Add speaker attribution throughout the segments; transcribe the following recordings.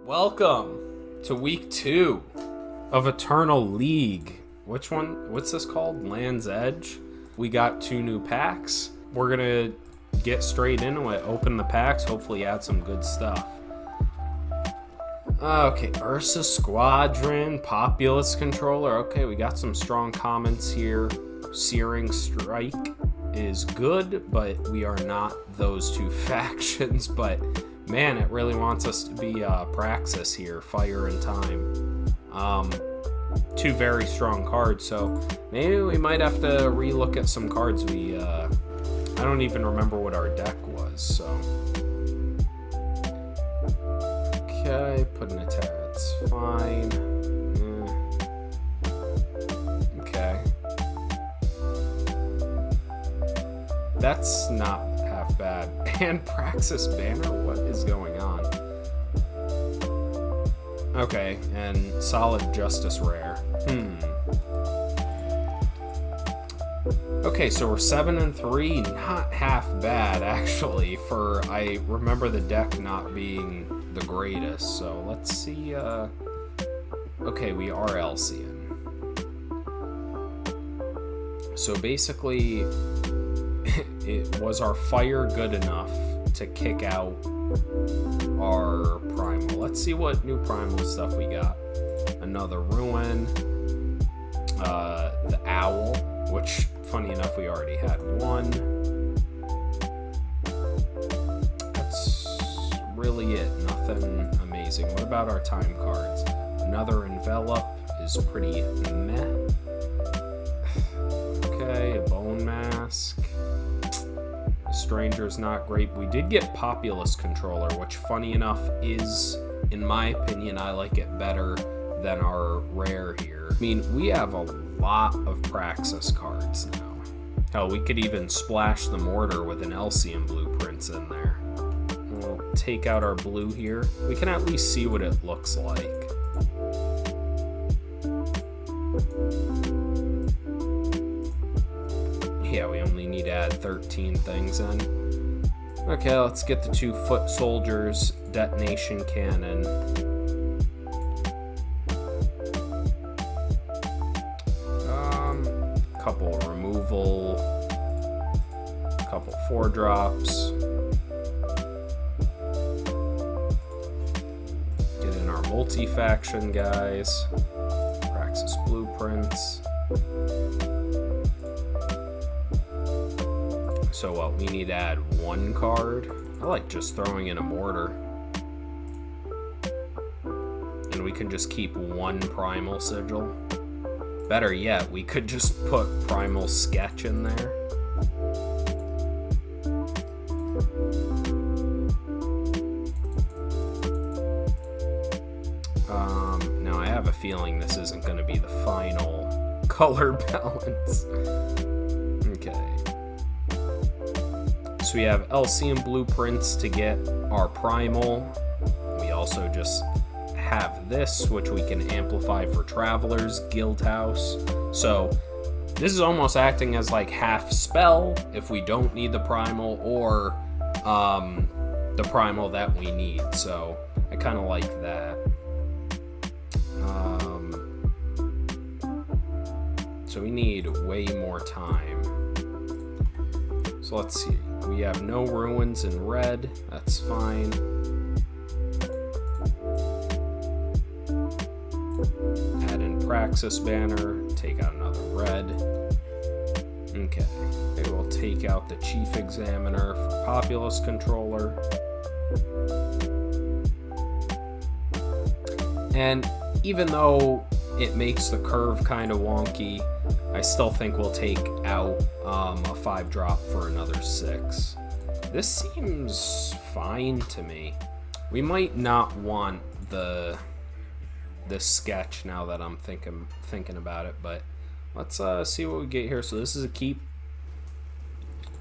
Speaker 1: Welcome to week 2 of Eternal League. What's this called? Land's Edge. We got 2 new packs. We're gonna get straight into it, open the packs, hopefully add some good stuff. Okay, Ursa Squadron, Populous Controller. Okay, we got some strong comments here. Searing Strike is good, but we are not those 2 factions. But man, it really wants us to be Praxis here, Fire and Time. 2 very strong cards, so maybe we might have to relook at some cards. I don't even remember what our deck was, so. Okay, put an attack, that's fine. Okay. That's not half bad. And Praxis Banner, what is going on? Okay, and Solid Justice Rare. Okay, so we're 7-3, not half bad actually, I remember the deck not being the greatest, so let's see, okay, we are LCing. So basically, was our fire good enough to kick out our primal? Let's see what new primal stuff we got. Another Ruin, the Owl, which, funny enough, we already had one. That's really it, nothing amazing. What about our time cards? Another Envelop is pretty meh. Okay, a Bone Mask. Stranger's not great. We did get Populous Controller, which, funny enough, is, in my opinion, I like it better than our rare here. I mean, we have a lot of Praxis cards now. Hell, we could even splash the Mortar with an Elysium Blueprints in there. We'll take out our blue here. We can at least see what it looks like. Yeah, we only need to add 13 things in. Okay, let's get the 2 Foot Soldiers, Detonation Cannon. Couple removal, couple 4-drops. Get in our multi-faction guys. Praxis Blueprints. So what, we need to add 1 card? I like just throwing in a Mortar. And we can just keep 1 Primal Sigil. Better yet, we could just put Primal Sketch in there. Now I have a feeling this isn't going to be the final color balance. Okay. So we have Elysium Blueprints to get our Primal. We also just have this, which we can amplify for Travelers, Guildhouse. So this is almost acting as like half spell if we don't need the Primal, or the Primal that we need. So I kind of like that. So we need way more time. So let's see. We have no Ruins in red. That's fine. Add in Praxis Banner. Take out another red. Okay. Okay, we'll take out the Chief Examiner for Populous Controller. And even though it makes the curve kind of wonky, I still think we'll take out a 5-drop for another 6. This seems fine to me. We might not want this sketch now that I'm thinking about it, but let's see what we get here. So this is a keep.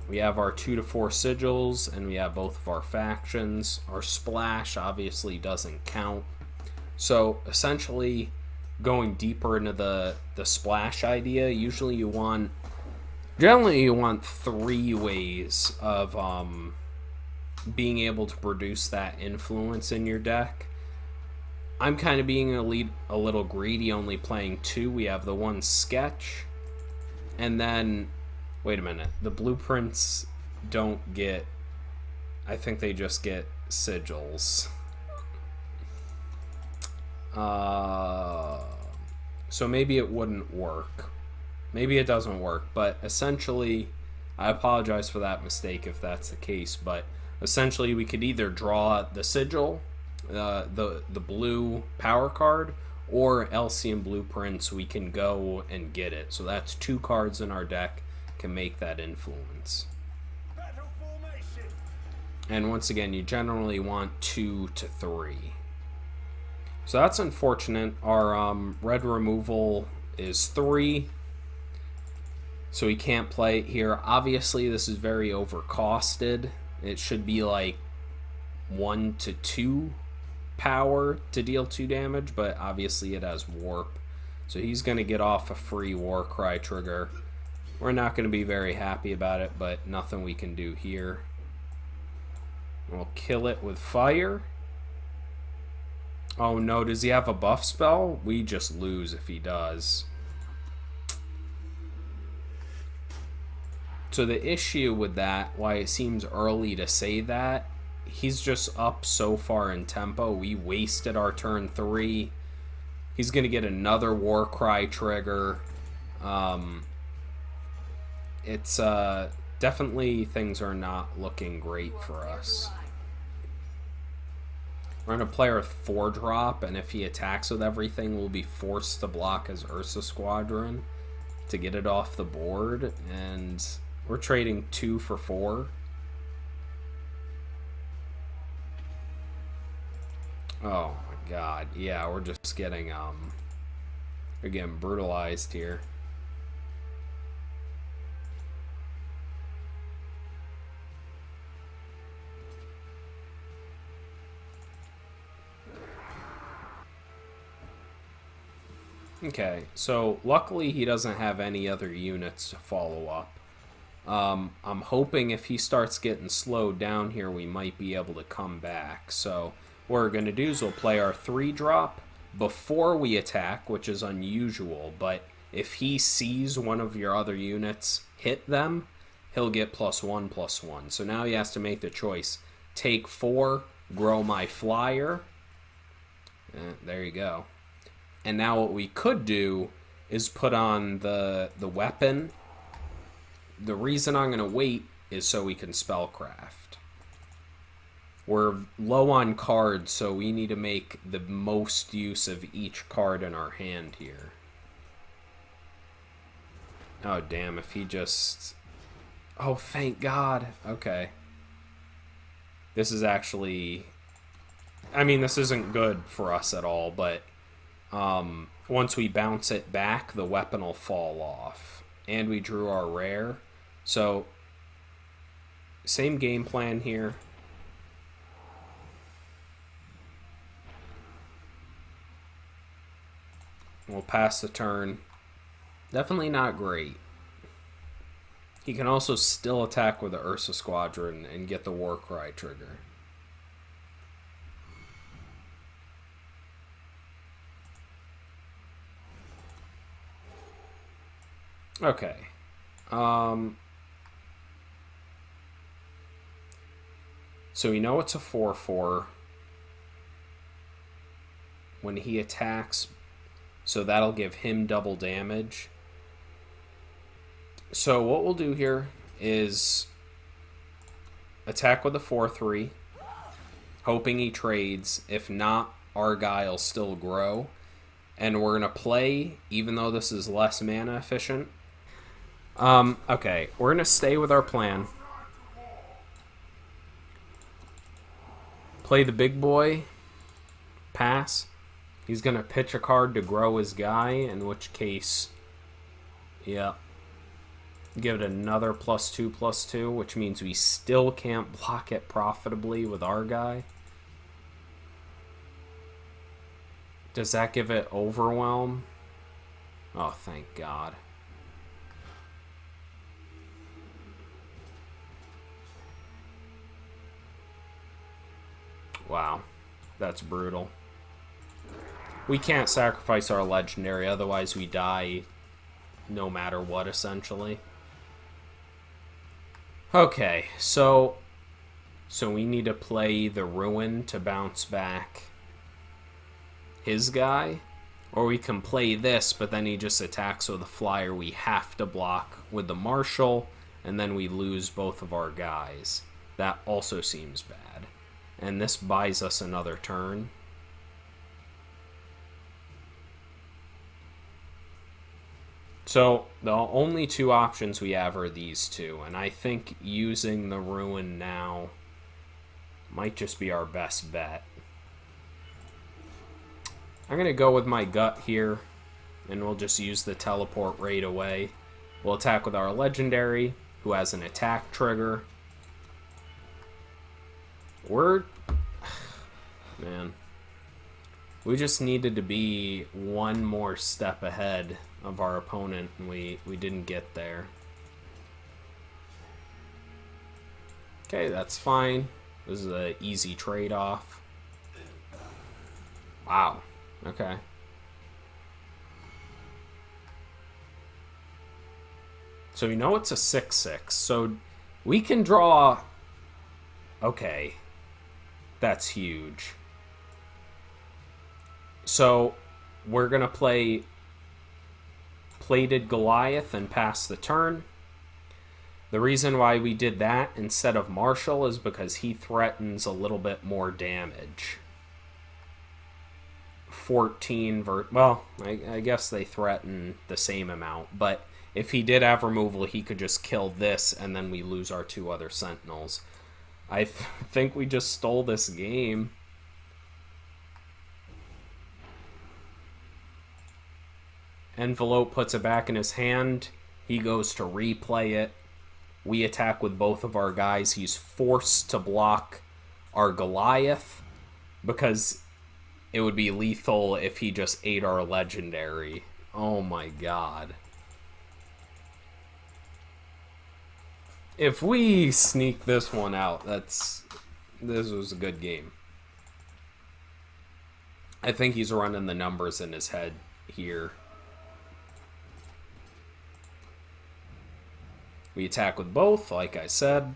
Speaker 1: We have our 2 to 4 sigils, and we have both of our factions. Our splash obviously doesn't count. So essentially, going deeper into the splash idea, generally you want 3 ways of being able to produce that influence in your deck. I'm kind of being a little greedy, only playing 2. We have the 1 sketch. And then, wait a minute. The blueprints don't get... I think they just get sigils. So maybe it wouldn't work. Maybe it doesn't work. But essentially, I apologize for that mistake if that's the case. But essentially, we could either draw the sigil, the blue power card, or Elysian blueprints. We can go and get it. So that's 2 cards in our deck can make that influence. And once again, you generally want 2 to 3. So that's unfortunate. Our red removal is 3. So we can't play it here. Obviously, this is very overcosted. It should be like 1 to 2 power to deal 2 damage, but obviously it has warp. So he's going to get off a free Warcry trigger. We're not going to be very happy about it, but nothing we can do here. We'll kill it with fire. Oh no, does he have a buff spell? We just lose if he does. So the issue with that, why it seems early to say that, he's just up so far in tempo. We wasted our turn 3. He's going to get another Warcry trigger. It's definitely, things are not looking great for us. We're going to play our 4-drop, and if he attacks with everything, we'll be forced to block his Ursa Squadron to get it off the board, and we're trading 2 for 4. Oh my god, yeah, we're just getting, we're getting brutalized here. Okay, so luckily he doesn't have any other units to follow up. I'm hoping if he starts getting slowed down here, we might be able to come back. So what we're going to do is we'll play our 3-drop before we attack, which is unusual, but if he sees one of your other units hit them, he'll get +1/+1. So now he has to make the choice. Take 4, grow my flyer. There you go. And now what we could do is put on the weapon. The reason I'm going to wait is so we can spellcraft. We're low on cards, so we need to make the most use of each card in our hand here. Oh, damn, if he just... Oh, thank God. Okay. This is actually... I mean, this isn't good for us at all, but... once we bounce it back, the weapon will fall off. And we drew our rare. So, same game plan here. We'll pass the turn. Definitely not great. He can also still attack with the Ursa Squadron and get the Warcry trigger. Okay. So we know it's a 4/4 when he attacks, so that'll give him double damage. So what we'll do here is attack with a 4/3, hoping he trades. If not, our guy will still grow. And we're going to play, even though this is less mana efficient. Okay, we're going to stay with our plan. Play the big boy. Pass. He's going to pitch a card to grow his guy, in which case, yeah. Give it another +2/+2, which means we still can't block it profitably with our guy. Does that give it overwhelm? Oh, thank God. Wow, that's brutal. We can't sacrifice our legendary, otherwise we die no matter what, essentially. Okay, so we need to play the Ruin to bounce back his guy. Or we can play this, but then he just attacks with a flyer we have to block with the Marshal, and then we lose both of our guys. That also seems bad. And this buys us another turn. So the only two options we have are these two, and I think using the Ruin now might just be our best bet. I'm going to go with my gut here, and we'll just use the teleport right away. We'll attack with our legendary, who has an attack trigger. Man. We just needed to be one more step ahead of our opponent, and we didn't get there. Okay, that's fine. This is an easy trade-off. Wow. Okay. So we know it's a 6/6. So we can draw... Okay. That's huge. So we're going to play Plated Goliath and pass the turn. The reason why we did that instead of Marshal is because he threatens a little bit more damage. 14 well, I guess they threaten the same amount, but if he did have removal, he could just kill this and then we lose our two other Sentinels. I think we just stole this game. Envelope puts it back in his hand. He goes to replay it. We attack with both of our guys. He's forced to block our Goliath because it would be lethal if he just ate our legendary. Oh my god. If we sneak this one out, this was a good game. I think he's running the numbers in his head here. We attack with both, like I said.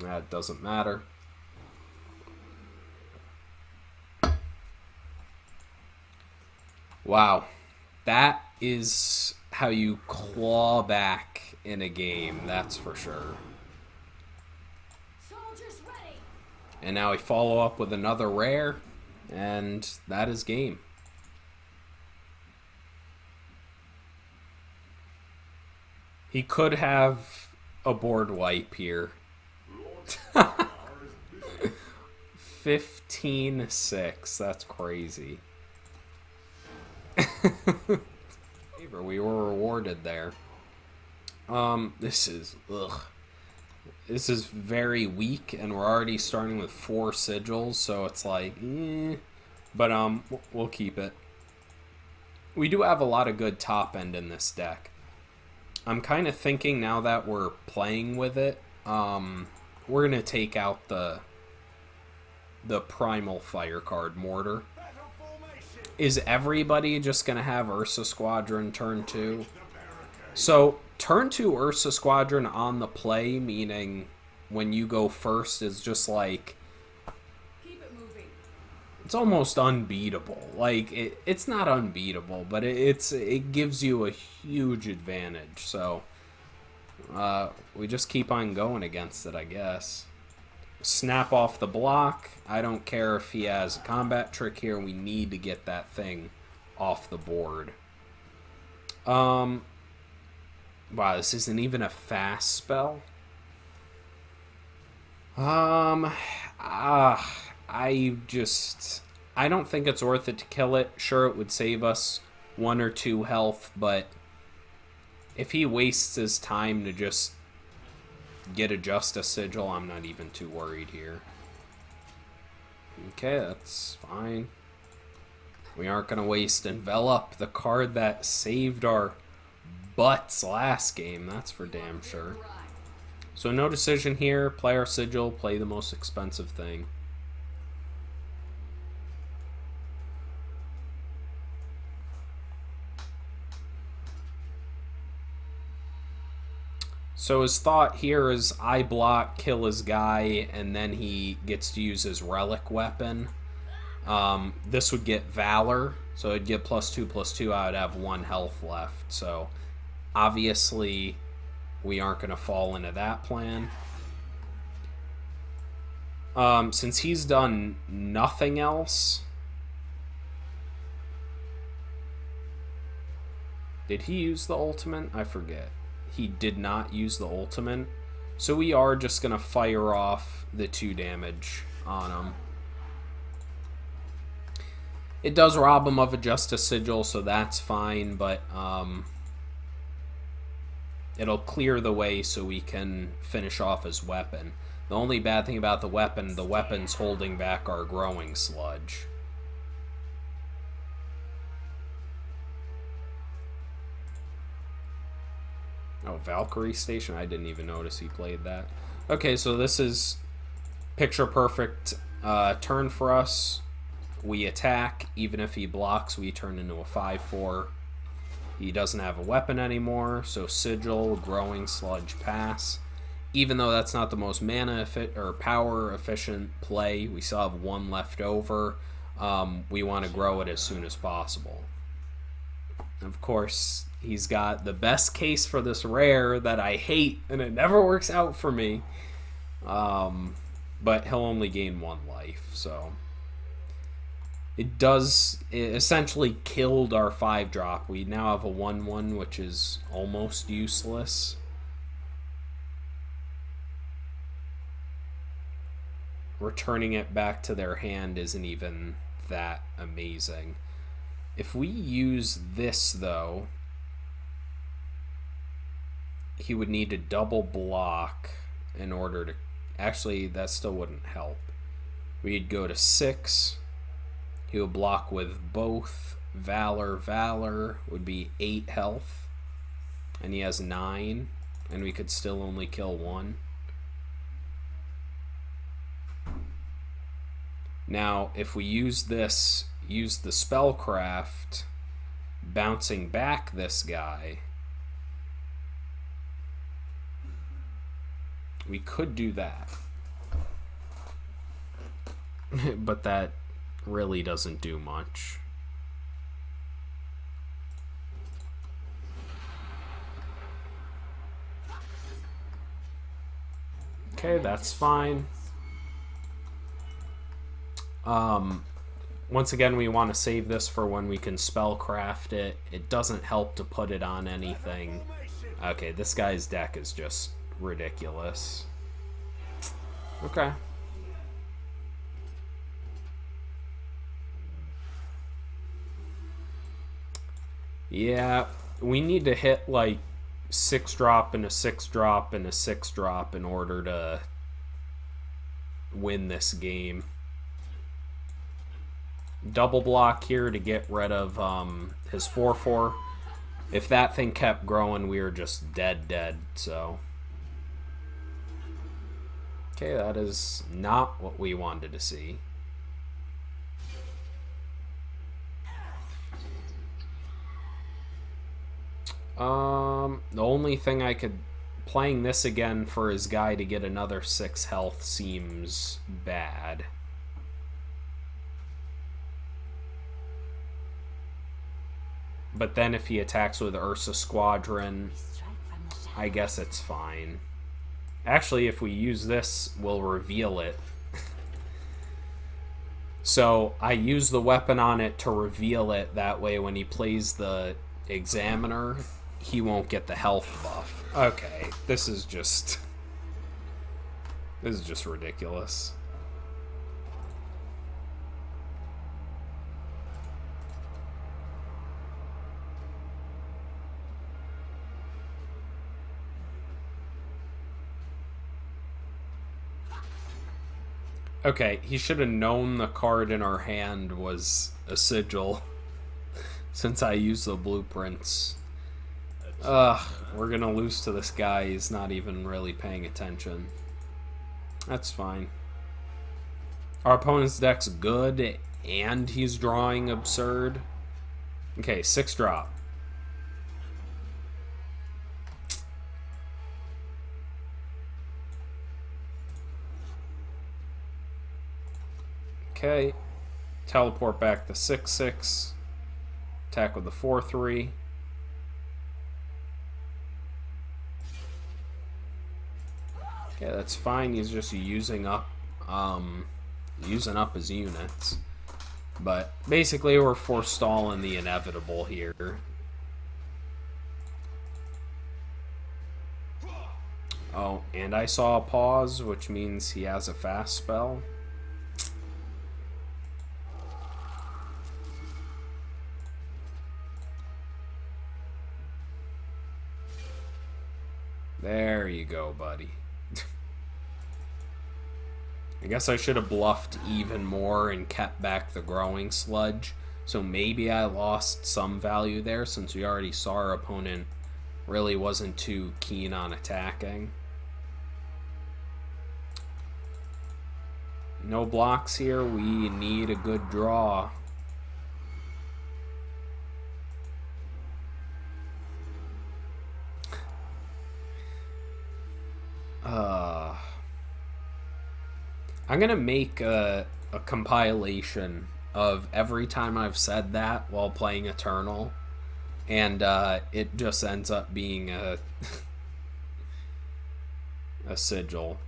Speaker 1: That doesn't matter. Wow. That is how you claw back in a game, that's for sure.
Speaker 2: Soldiers ready.
Speaker 1: And now we follow up with another rare, and that is game. He could have a board wipe here. 15-6. That's crazy. We were rewarded there. This is very weak, and we're already starting with 4 sigils, so it's like, but we'll keep it. We do have a lot of good top end in this deck. I'm kind of thinking now that we're playing with it, we're gonna take out the primal fire card, Mortar. Is everybody just gonna have Ursa Squadron turn 2? So turn 2 Ursa Squadron on the play, meaning when you go first, is just like,
Speaker 2: Keep it moving.
Speaker 1: it's almost unbeatable. Like it's not unbeatable, but it gives you a huge advantage. So we just keep on going against it, I guess. Snap off the block. I don't care if he has a combat trick here. We need to get that thing off the board. Wow, this isn't even a fast spell. I don't think it's worth it to kill it. Sure, it would save us 1 or 2 health, but if he wastes his time to just get a Justice Sigil, I'm not even too worried here. Okay, that's fine. We aren't going to waste Envelop, the card that saved our butts last game, that's for damn sure. So no decision here. Play our sigil, play the most expensive thing. So his thought here is I block, kill his guy, and then he gets to use his relic weapon. This would get Valor, so it'd get +2/+2. I would have 1 health left. So obviously we aren't going to fall into that plan. Since he's done nothing else... Did he use the ultimate? I forget. He did not use the ultimate. So we are just going to fire off the 2 damage on him. It does rob him of a Justice Sigil, so that's fine, but it'll clear the way so we can finish off his weapon. The only bad thing about the weapon's holding back our growing sludge. Oh, Valkyrie Station? I didn't even notice he played that. Okay, so this is picture perfect turn for us. We attack. Even if he blocks, we turn into a 5/4. He doesn't have a weapon anymore, so Sigil, Growing Sludge, pass. Even though that's not the most mana or power efficient play, we still have 1 left over. We want to grow it as soon as possible. Of course, he's got the best case for this rare that I hate, and it never works out for me. But he'll only gain 1 life, so... It essentially killed our 5-drop. We now have a 1/1, which is almost useless. Returning it back to their hand isn't even that amazing. If we use this, though, he would need to double block in order to... Actually, that still wouldn't help. We'd go to 6. He would block with both. Valor would be 8 health. And he has 9. And we could still only kill 1. Now, if we use this, use the Spellcraft, bouncing back this guy, we could do that. But that really doesn't do much. Okay, that's fine. Once again, we want to save this for when we can spellcraft it. It doesn't help to put it on anything. Okay, this guy's deck is just ridiculous. Okay. Yeah, we need to hit like 6-drop and a 6-drop and a 6-drop in order to win this game. Double block here to get rid of his 4/4. If that thing kept growing, we were just dead, so... Okay, that is not what we wanted to see. The only thing I could... Playing this again for his guy to get another 6 health seems bad. But then if he attacks with Ursa Squadron, I guess it's fine. Actually, if we use this, we'll reveal it. So I use the weapon on it to reveal it. That way when he plays the Examiner, he won't get the health buff. Okay, this is just ridiculous. Okay, he should have known the card in our hand was a sigil, since I used the blueprints. Ugh, we're gonna lose to this guy. He's not even really paying attention. That's fine. Our opponent's deck's good, and he's drawing absurd. Okay, 6 drop. Okay. Teleport back the 6/6. Attack with the 4/3. Okay, that's fine. He's just using up his units. But basically we're forestalling the inevitable here. Oh, and I saw a pause, which means he has a fast spell. There you go, buddy. I guess I should have bluffed even more and kept back the growing sludge. So maybe I lost some value there since we already saw our opponent really wasn't too keen on attacking. No blocks here. We need a good draw. I'm gonna make a compilation of every time I've said that while playing Eternal, and it just ends up being a a sigil.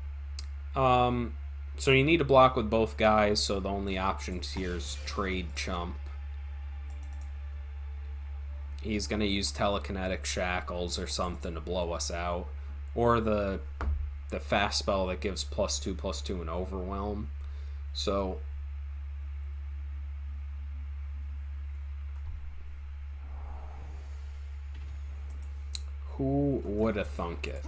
Speaker 1: So you need to block with both guys, so the only options here is trade chump. He's gonna use telekinetic shackles or something to blow us out, or the fast spell that gives +2/+2 and overwhelm. So who would have thunk it?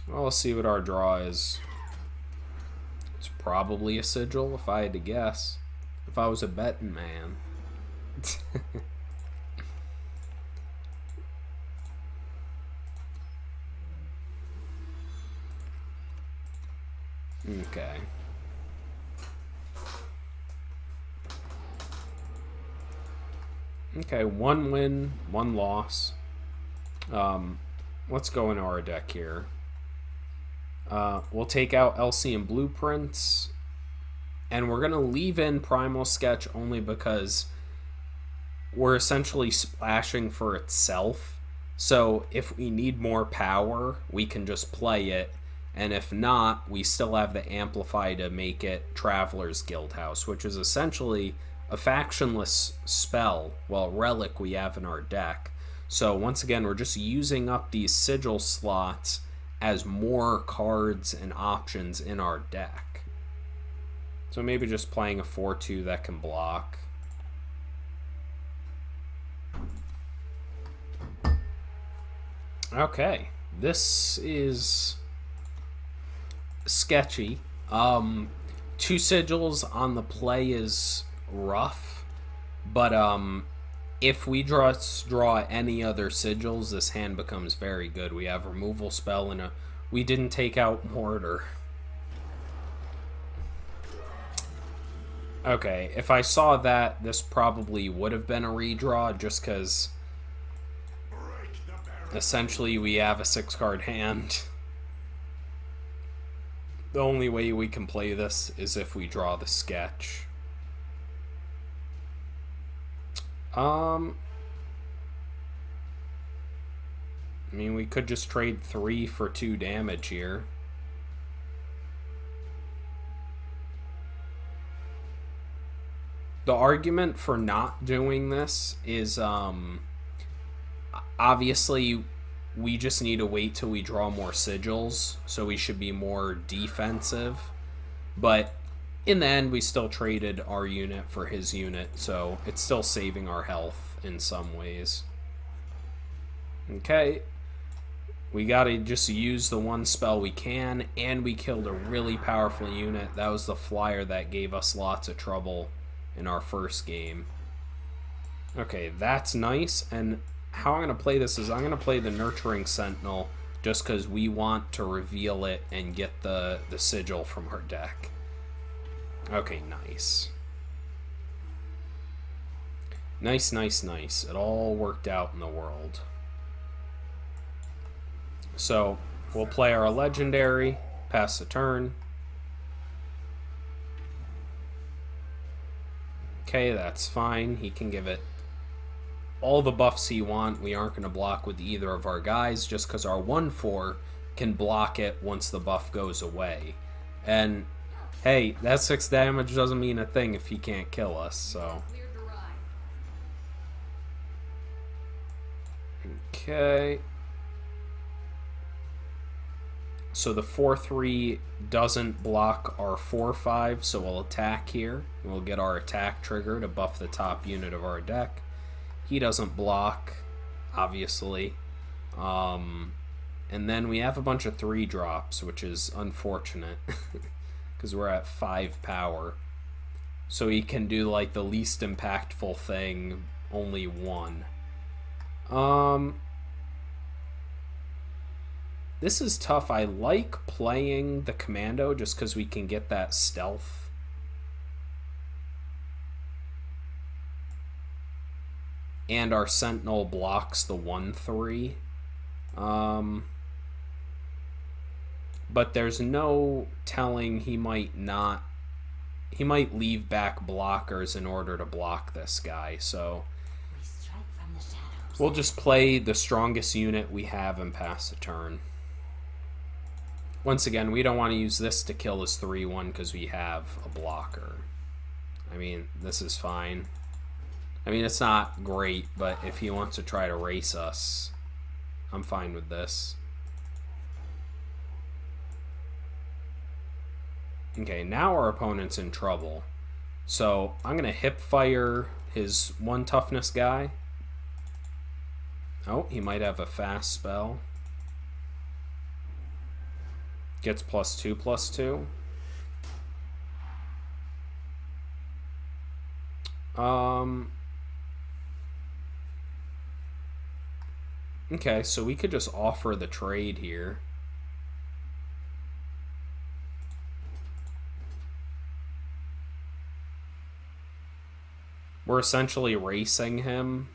Speaker 1: Well, let's see what our draw is. It's probably a sigil if I had to guess. If I was a betting man. Okay. Okay, 1 win, 1 loss. Let's go into our deck here. We'll take out Elysian Blueprints, and we're going to leave in Primal Sketch only because we're essentially splashing for itself. So if we need more power, we can just play it. And if not, we still have the Amplify to make it Traveler's Guildhouse, which is essentially a factionless spell, well, relic we have in our deck. So once again, we're just using up these sigil slots as more cards and options in our deck. So maybe just playing a 4/2 that can block. Okay, this is sketchy. 2 sigils on the play is rough, but if we draw any other sigils, this hand becomes very good. We have removal spell and we didn't take out mortar. Okay, if I saw that, this probably would have been a redraw, just because essentially we have a 6-card hand. The only way we can play this is if we draw the sketch. I mean, we could just trade 3 for 2 damage here. The argument for not doing this is, obviously, we just need to wait till we draw more sigils, so we should be more defensive. But in the end, we still traded our unit for his unit, so it's still saving our health in some ways. Okay. We gotta just use the 1 spell we can, and we killed a really powerful unit. That was the flyer that gave us lots of trouble in our first game. Okay, that's nice. And how I'm going to play this is I'm going to play the Nurturing Sentinel just because we want to reveal it and get the sigil from our deck. Okay, nice. Nice, nice, nice. It all worked out in the world. So, we'll play our legendary, pass the turn. Okay, that's fine. He can give it all the buffs he wants. We aren't going to block with either of our guys just because our 1/4 can block it once the buff goes away. And, hey, that 6 damage doesn't mean a thing if he can't kill us, so...
Speaker 2: Cleared to ride.
Speaker 1: Okay. So the 4/3 doesn't block our 4/5, so we'll attack here. We'll get our attack trigger to buff the top unit of our deck. He doesn't block, obviously. And then we have a bunch of 3-drops, which is unfortunate, because we're at 5 power. So he can do, like, the least impactful thing, only 1. This is tough. I like playing the Commando just because we can get that stealth. And our Sentinel blocks the 1/3. But there's no telling he might not... He might leave back blockers in order to block this guy, so... We'll just play the strongest unit we have and pass the turn. Once again, we don't want to use this to kill his 3/1 because we have a blocker. I mean, this is fine. I mean, it's not great, but if he wants to try to race us, I'm fine with this. Okay, now our opponent's in trouble. So, I'm going to hip fire his 1 toughness guy. Oh, he might have a fast spell. Gets +2/+2. Okay, so we could just offer the trade here. We're essentially racing him.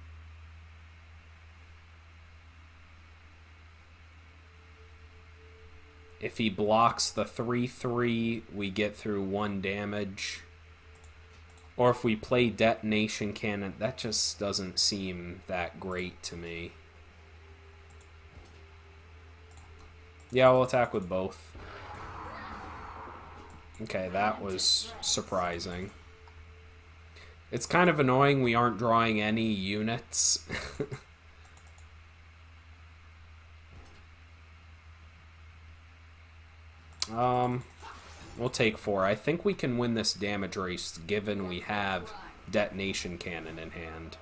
Speaker 1: If he blocks the 3/3, we get through 1 damage. Or if we play Detonation Cannon, that just doesn't seem that great to me. Yeah, we'll attack with both. Okay, that was surprising. It's kind of annoying we aren't drawing any units. We'll take 4. I think we can win this damage race given we have Detonation Cannon in hand.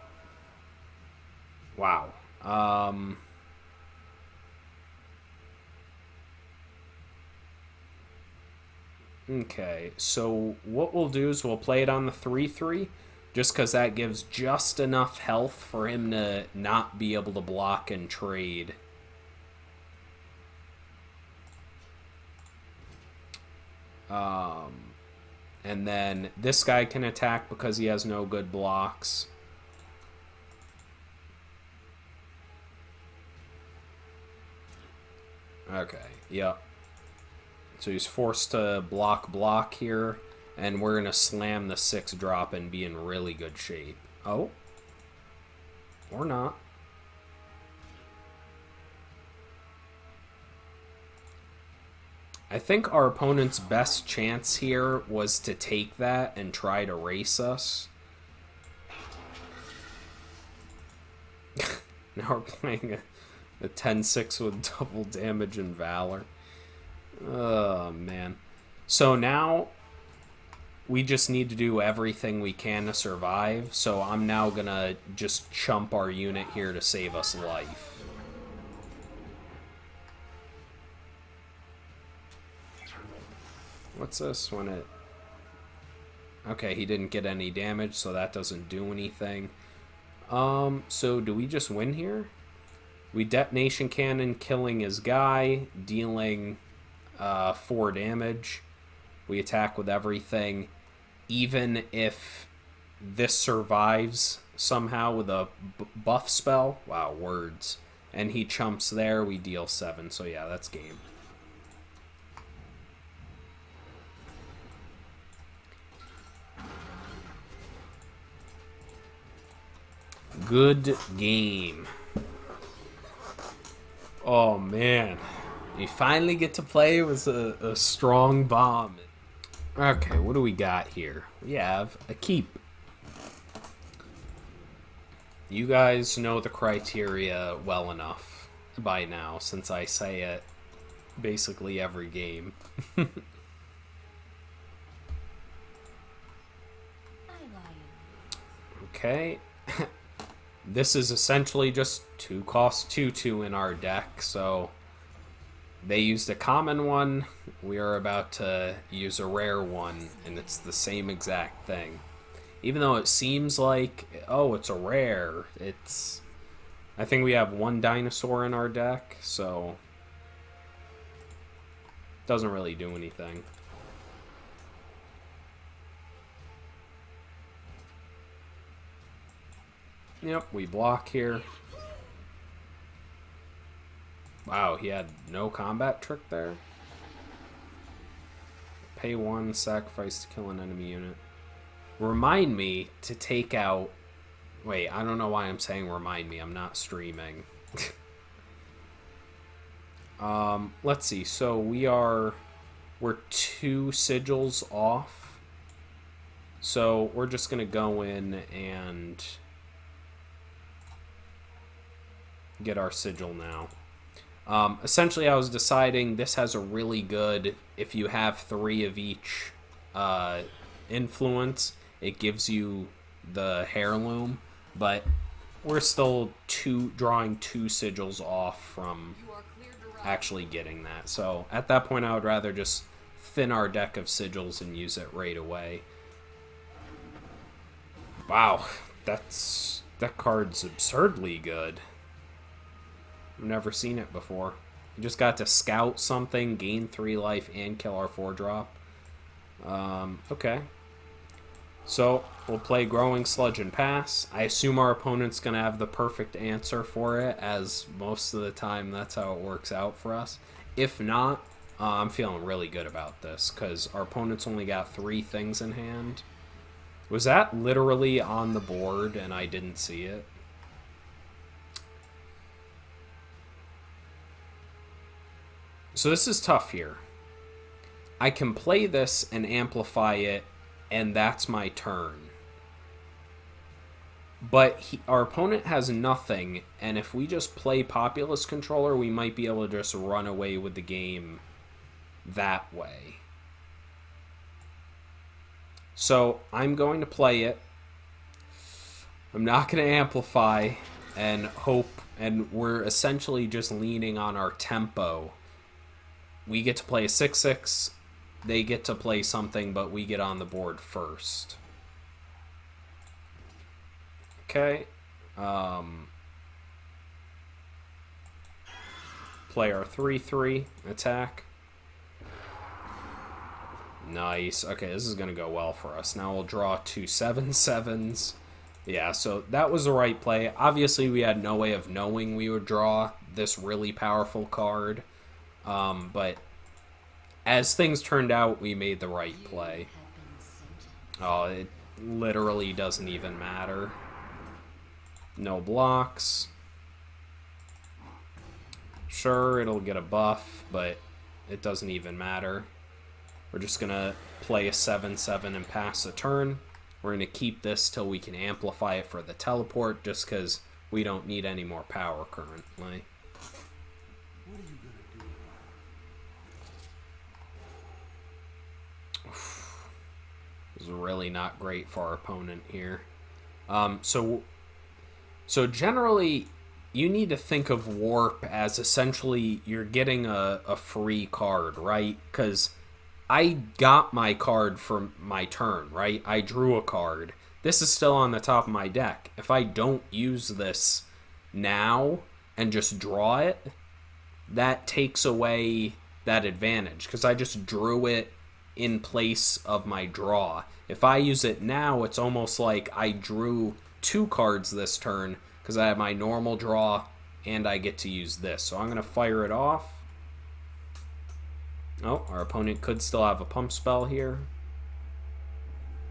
Speaker 1: Wow. Okay, so what we'll do is we'll play it on the 3/3, just because that gives just enough health for him to not be able to block and trade. And then this guy can attack because he has no good blocks. Okay, yep. So he's forced to block here, and we're going to slam the 6-drop and be in really good shape. Oh. Or not. I think our opponent's best chance here was to take that and try to race us. Now we're playing a 10-6 with double damage and Valor. Oh, man. So now we just need to do everything we can to survive. So I'm now going to just chump our unit here to save us life. What's this when it... Okay, he didn't get any damage, so that doesn't do anything. So do we just win here? We detonation cannon, killing his guy, dealing 4 damage. We attack with everything. Even if this survives somehow with a buff spell. Wow, words. And he chumps there, we deal 7. So yeah, that's game. Good game. Oh man. We finally get to play with a strong bomb. Okay, what do we got here? We have a keep. You guys know the criteria well enough by now, since I say it basically every game. Okay. This is essentially just 2 cost 2/2 in our deck, so they used a common one. We are about to use a rare one, and it's the same exact thing. Even though it seems like, oh, it's a rare, it's... I think we have 1 dinosaur in our deck, so... doesn't really do anything. Yep, we block here. Wow, he had no combat trick there. Pay 1, sacrifice to kill an enemy unit. Remind me to take out... Wait, I don't know why I'm saying remind me. I'm not streaming. Let's see. So we're 2 sigils off. So we're just going to go in and get our sigil now. Essentially, I was deciding this has a really good... If you have 3 of each influence, it gives you the heirloom, but we're still drawing 2 sigils off from actually getting that. So at that point, I would rather just thin our deck of sigils and use it right away. Wow, that card's absurdly good. I've never seen it before. You just got to scout something, gain 3 life, and kill our 4-drop. Okay. So, we'll play Growing Sludge and pass. I assume our opponent's going to have the perfect answer for it, as most of the time that's how it works out for us. If not, I'm feeling really good about this, because our opponent's only got 3 things in hand. Was that literally on the board and I didn't see it? So this is tough here. I can play this and amplify it, and that's my turn. But our opponent has nothing, and if we just play Populous Controller, we might be able to just run away with the game that way. So I'm going to play it. I'm not going to amplify and hope, and we're essentially just leaning on our tempo. We get to play a 6/6. They get to play something, but we get on the board first. Okay. Play our 3/3 attack. Nice. Okay, this is going to go well for us. Now we'll draw 2 7/7s. Yeah, so that was the right play. Obviously, we had no way of knowing we would draw this really powerful card. But as things turned out, we made the right play. Oh, it literally doesn't even matter. No blocks. Sure, it'll get a buff, but it doesn't even matter. We're just going to play a 7/7 and pass the turn. We're going to keep this till we can amplify it for the teleport, just because we don't need any more power currently. This is really not great for our opponent here. So generally, you need to think of Warp as essentially you're getting a free card, right? Because I got my card for my turn, right? I drew a card. this is still on the top of my deck. If I don't use this now and just draw it, that takes away that advantage because I just drew it in place of my draw. If I use it now, it's almost like I drew 2 cards this turn because I have my normal draw and I get to use this. So I'm going to fire it off. Oh, our opponent could still have a pump spell here.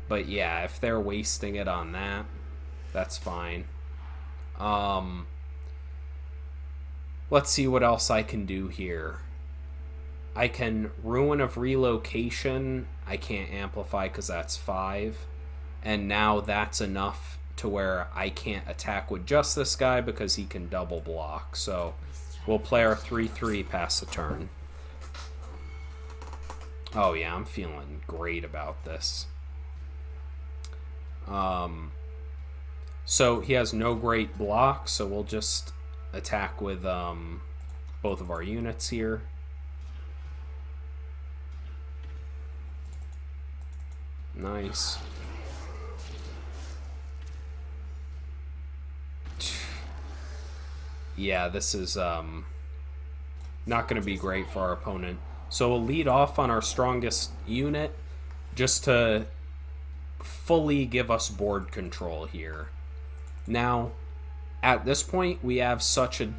Speaker 1: But yeah, if they're wasting it on that, that's fine. Let's see what else I can do here. I can Ruin of Relocation. I can't amplify because that's 5. And now that's enough to where I can't attack with just this guy because he can double block. So we'll play our 3/3 pass the turn. Oh yeah, I'm feeling great about this. So he has no great block, so we'll just attack with both of our units here. Nice. Yeah, this is not going to be great for our opponent. So we'll lead off on our strongest unit just to fully give us board control here. Now, at this point, we have such a,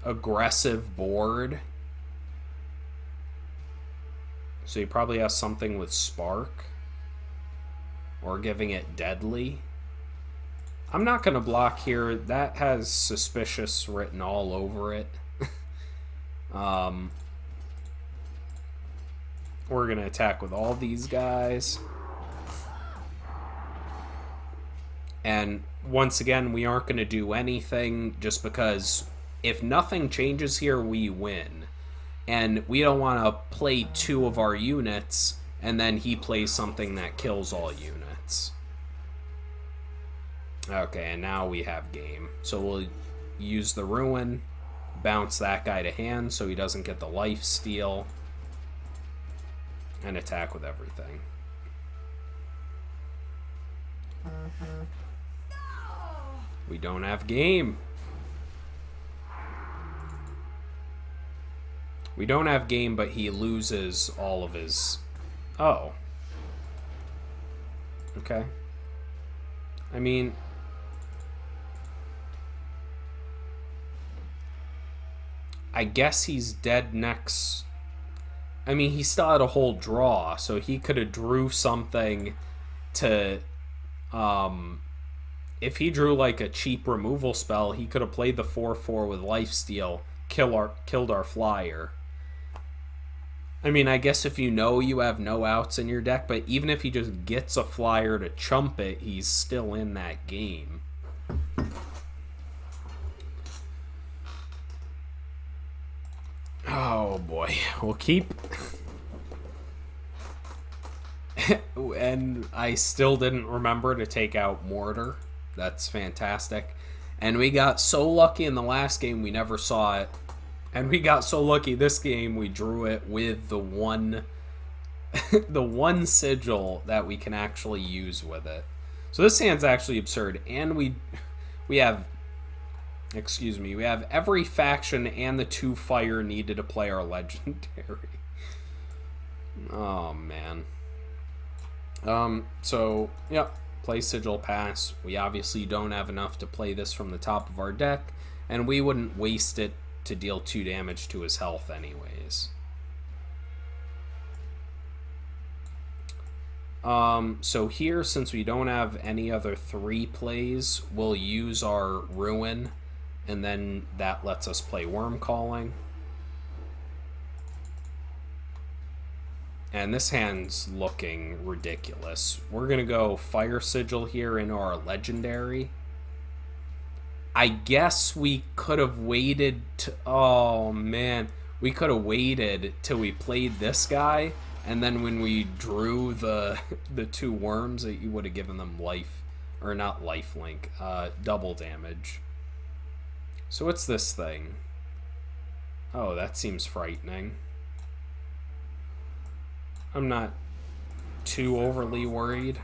Speaker 1: aggressive board. So he probably has something with Spark. Or giving it Deadly. I'm not going to block here. That has Suspicious written all over it. We're going to attack with all these guys. And once again, we aren't going to do anything just because if nothing changes here, we win. And we don't want to play 2 of our units and then he plays something that kills all units. Okay, and now we have game. So we'll use the Ruin, bounce that guy to hand so he doesn't get the life steal, and attack with everything. We don't have game. We don't have game, but he loses all of his... Oh. Okay. I mean... I guess he's dead next... I mean, he still had a whole draw, so he could have drew something to... If he drew like a cheap removal spell, he could have played the 4/4 with lifesteal, killed our flyer. I mean, I guess if you have no outs in your deck, but even if he just gets a flyer to chump it, he's still in that game. Oh boy, we'll keep... And I still didn't remember to take out Mortar. That's fantastic. And we got so lucky in the last game we never saw it. And we got so lucky this game we drew it with the one the one sigil that we can actually use with it. So this hand's actually absurd. And we have we have every faction and the 2 fire needed to play our legendary. Oh man. So, yep, play Sigil Pass. We obviously don't have enough to play this from the top of our deck, and we wouldn't waste it to deal 2 damage to his health anyways. So here, since we don't have any other 3 plays, we'll use our Ruin, and then that lets us play Worm Calling. And this hand's looking ridiculous. We're going to go Fire Sigil here into our Legendary. I guess we could have waited to... Oh, man. We could have waited till we played this guy. And then when we drew the 2 worms, that you would have given them life. Or not lifelink. Double damage. So what's this thing? Oh, that seems frightening. I'm not too overly worried.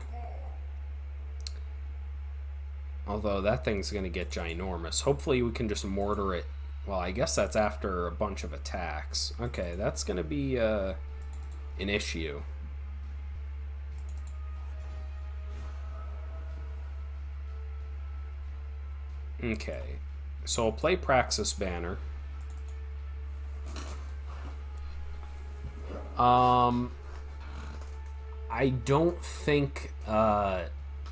Speaker 1: Although that thing's going to get ginormous. Hopefully we can just mortar it. Well, I guess that's after a bunch of attacks. Okay, that's going to be an issue. Okay, so I'll play Praxis Banner. I don't think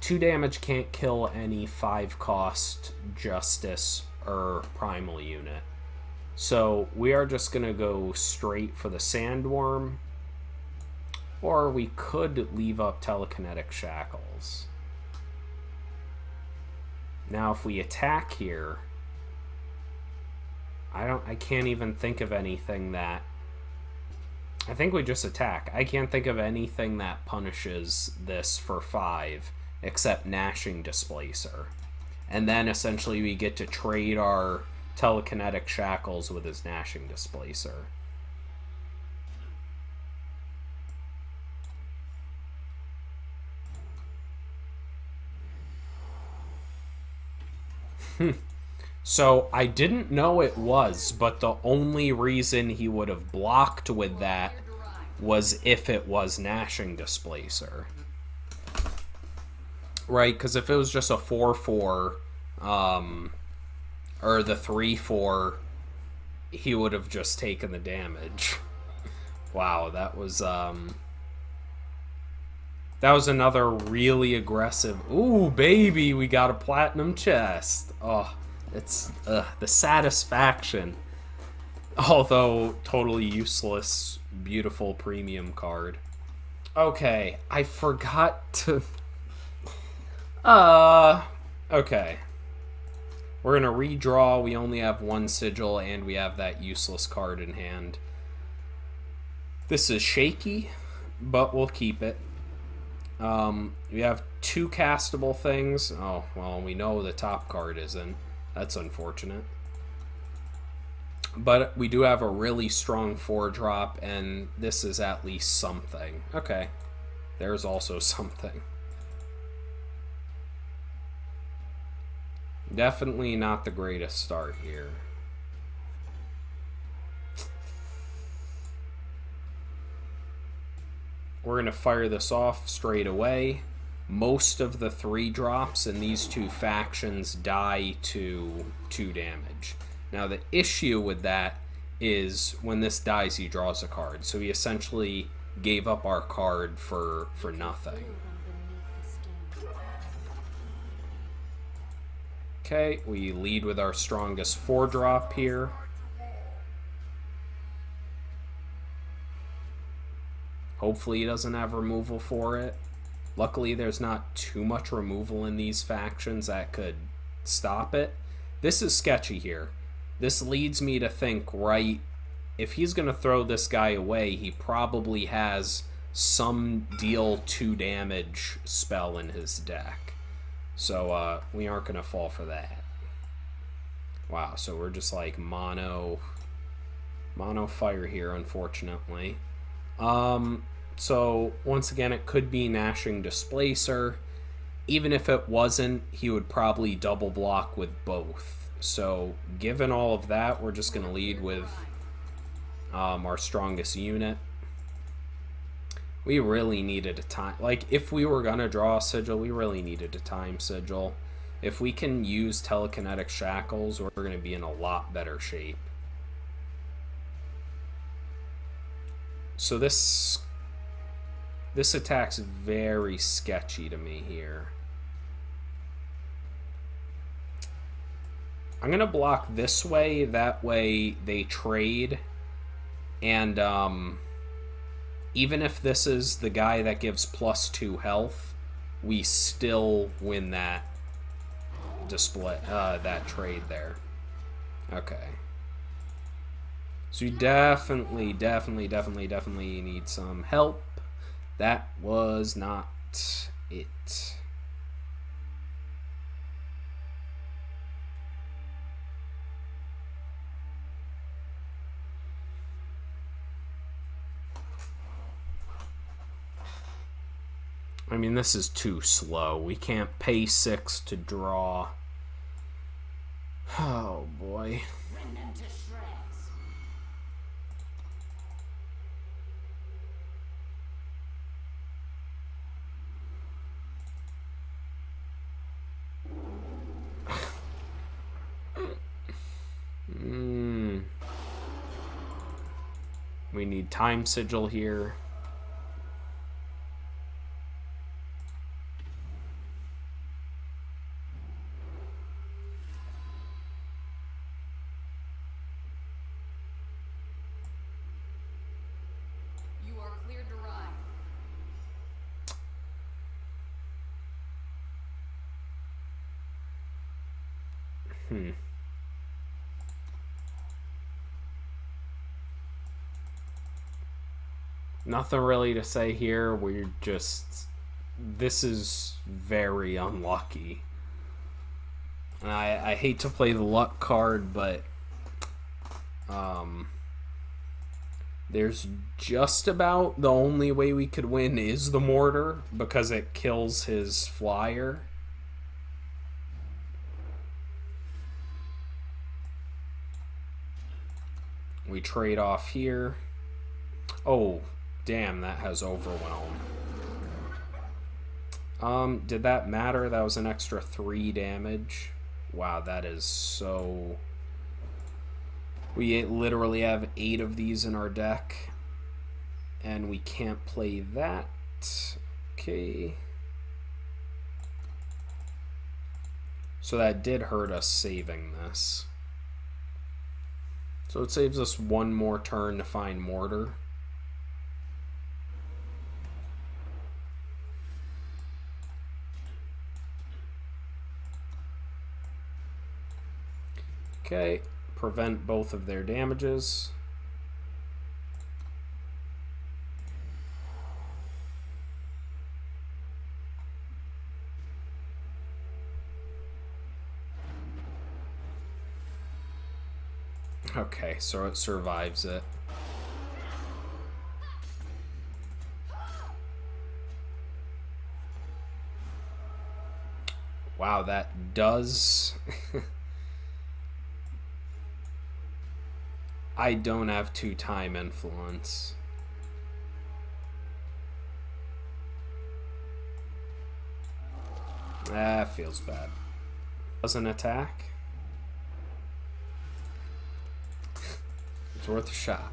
Speaker 1: 2 damage can't kill any 5 cost Justice or Primal unit. So we are just going to go straight for the Sandworm. Or we could leave up Telekinetic Shackles. Now if we attack here, I can't even think of anything that... I think we just attack. I can't think of anything that punishes this for 5 except Gnashing Displacer. And then essentially we get to trade our Telekinetic Shackles with his Gnashing Displacer. So I didn't know it was, but the only reason he would have blocked with that was if it was Gnashing Displacer. Right, because if it was just a 4-4, or the 3-4, he would have just taken the damage. Wow, that was another really aggressive... Ooh, baby, we got a platinum chest. Oh, it's the satisfaction. Although, totally useless, beautiful premium card. Okay, I forgot to... Okay. We're gonna redraw. We only have 1 sigil, and we have that useless card in hand. This is shaky, but we'll keep it. We have 2 castable things. Oh, well, we know the top card isn't. That's unfortunate. But we do have a really strong 4-drop, and this is at least something. Okay. There's also something. Definitely not the greatest start here. We're going to fire this off straight away. Most of the 3 drops in these 2 factions die to 2 damage. Now the issue with that is when this dies he draws a card. So he essentially gave up our card for nothing. Okay, we lead with our strongest 4-drop here. Hopefully he doesn't have removal for it. Luckily there's not too much removal in these factions that could stop it. This is sketchy here. This leads me to think, right, if he's going to throw this guy away, he probably has some deal 2 damage spell in his deck. So we aren't going to fall for that. Wow, so we're just like mono fire here, unfortunately. So once again, it could be Gnashing Displacer. Even if it wasn't, he would probably double block with both. So given all of that, we're just going to lead with our strongest unit. We really needed a time. Like, if we were going to draw a sigil, we really needed a time sigil. If we can use Telekinetic Shackles, we're going to be in a lot better shape. So this attack's very sketchy to me here. I'm going to block this way. That way they trade. And even if this is the guy that gives +2 health, we still win that display, that trade there. Okay. So you definitely need some help. That was not it. I mean, this is too slow. We can't pay 6 to draw. Oh, boy.
Speaker 2: Rend them to shreds.
Speaker 1: We need time sigil here.
Speaker 2: You are cleared to ride.
Speaker 1: Nothing really to say here. We're just... This is very unlucky. And I hate to play the luck card, but... There's just about the only way we could win is the mortar, because it kills his flyer. We trade off here. Oh, damn, that has overwhelm. Did that matter? That was an extra 3 damage. Wow, that is so... We literally have 8 of these in our deck. And we can't play that. Okay. So that did hurt us saving this. So it saves us 1 more turn to find mortar. Okay, prevent both of their damages. Okay, so it survives it. Wow, that does... I don't have 2 time influence. That feels bad. Doesn't attack. It's worth a shot.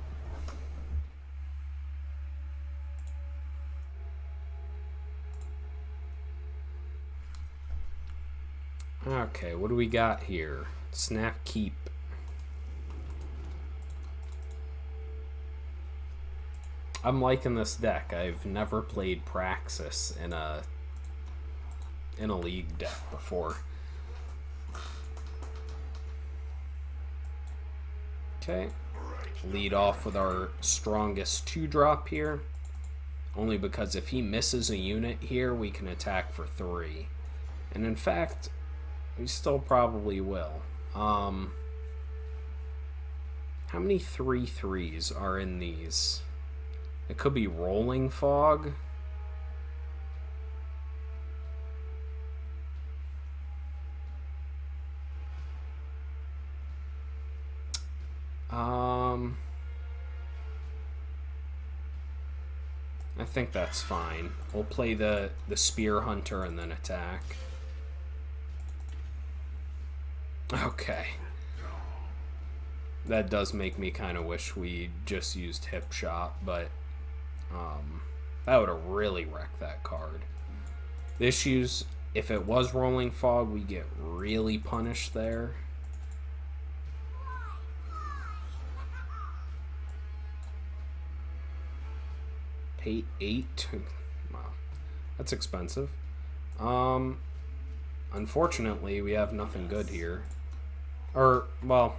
Speaker 1: Okay, what do we got here? Snap keep. I'm liking this deck. I've never played Praxis in a league deck before. Okay. Lead off with our strongest 2-drop here. Only because if he misses a unit here, we can attack for 3. And in fact, we still probably will. How many 3/3s are in these? It could be Rolling Fog. I think that's fine. We'll play the Spear Hunter and then attack. Okay. That does make me kind of wish we just used Hip Shot, but that would have really wrecked that card. The issues, if it was Rolling Fog, we get really punished there. Pay 8? Wow. That's expensive. Unfortunately, we have nothing good here. Or, well,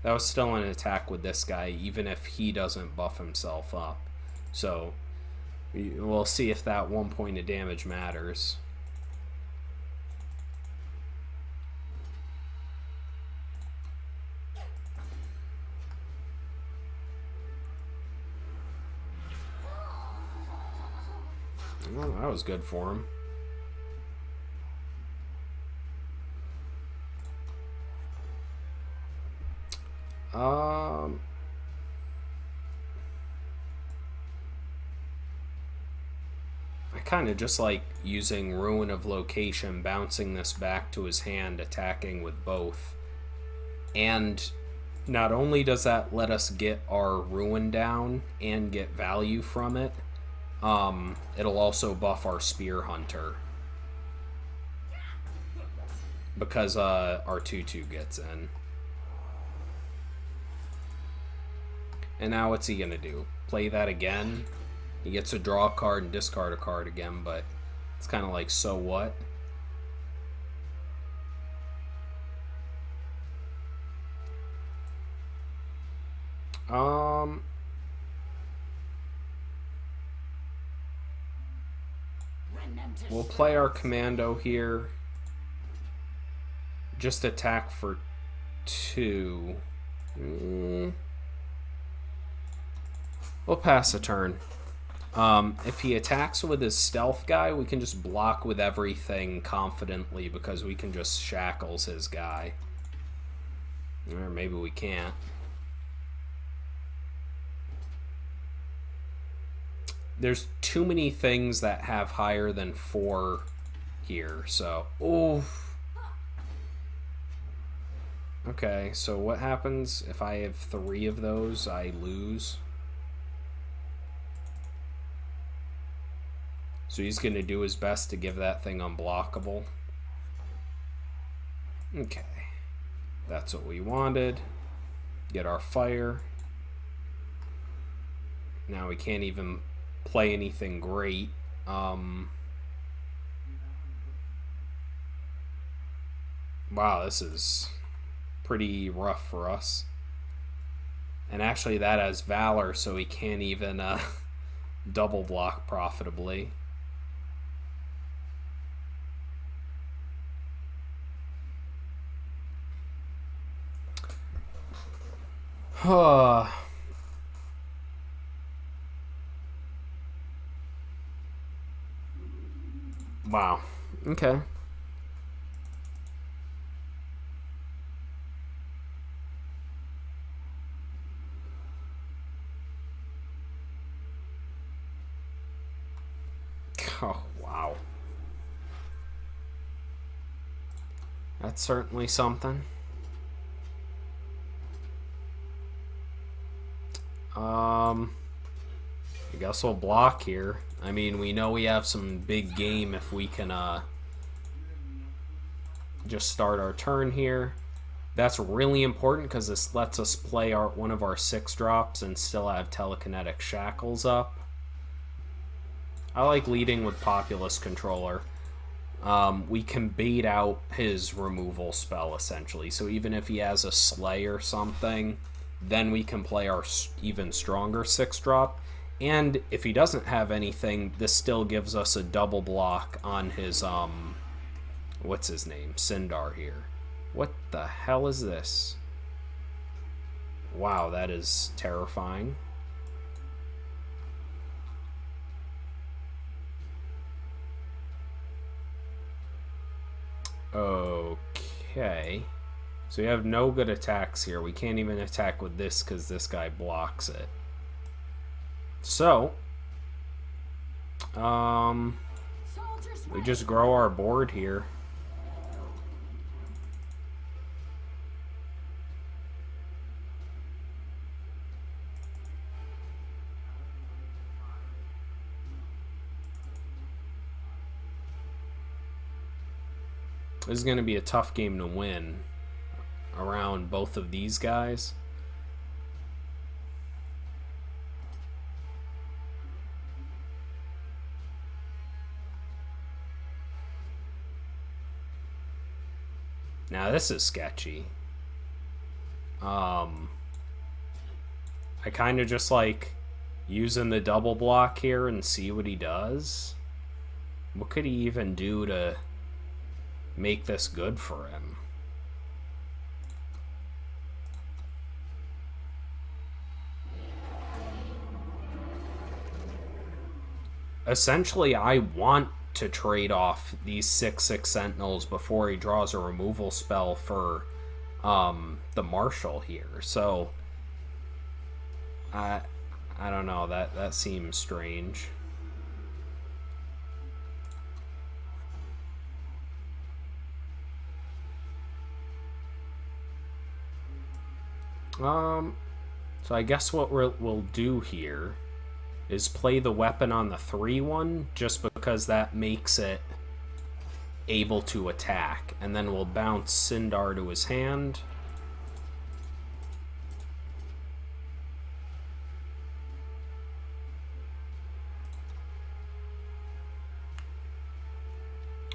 Speaker 1: that was still an attack with this guy, even if he doesn't buff himself up. So, we'll see if that 1 point of damage matters. Well, that was good for him. I kind of just like using Ruin of Location, bouncing this back to his hand, attacking with both. And not only does that let us get our Ruin down and get value from it, it'll also buff our Spear Hunter. Because our 2/2 gets in. And now what's he going to do? Play that again? He gets to draw a card and discard a card again, but it's kind of like, so what? We'll play our commando here. Just attack for 2. We'll pass a turn. If he attacks with his stealth guy, we can just block with everything confidently because we can just shackles his guy. Or maybe we can't. There's too many things that have higher than 4 here, so... Oof. Okay, so what happens if I have 3 of those? I lose. So he's going to do his best to give that thing unblockable. Okay. That's what we wanted. Get our fire. Now we can't even play anything great. Wow, this is pretty rough for us. And actually that has Valor, so he can't even double block profitably. Wow. Okay. Oh, wow. That's certainly something. I guess we'll block here. I mean, we know we have some big game if we can just start our turn here. That's really important because this lets us play one of our 6 drops and still have telekinetic shackles up. I like leading with Populous Controller. We can bait out his removal spell essentially. So even if he has a Slay or something, then we can play our even stronger 6 drop. And if he doesn't have anything, this still gives us a double block on his, what's his name? Sindar here. What the hell is this? Wow, that is terrifying. Okay. So we have no good attacks here. We can't even attack with this because this guy blocks it. So, we just grow our board here. This is going to be a tough game to win around both of these guys. Now this is sketchy. I kind of just like using the double block here and see what he does. What could he even do to make this good for him? essentially, I want to trade off these 6/6 Sentinels before he draws a removal spell for the Marshal here. So, I don't know. That seems strange. So I guess what we'll do here is play the weapon on the 3/1 just because that makes it able to attack. And then we'll bounce Sindar to his hand.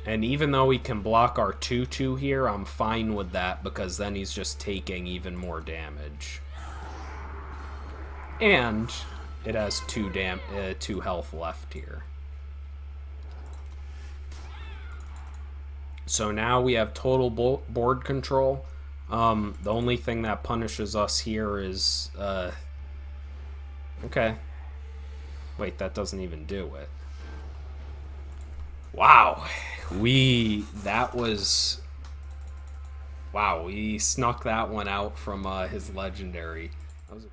Speaker 1: And even though he can block our 2/2 here, I'm fine with that because then he's just taking even more damage. And it has 2 health left here. So now we have total board control. The only thing that punishes us here is... okay. Wait, that doesn't even do it. Wow. Wow, we snuck that one out from his legendary. That was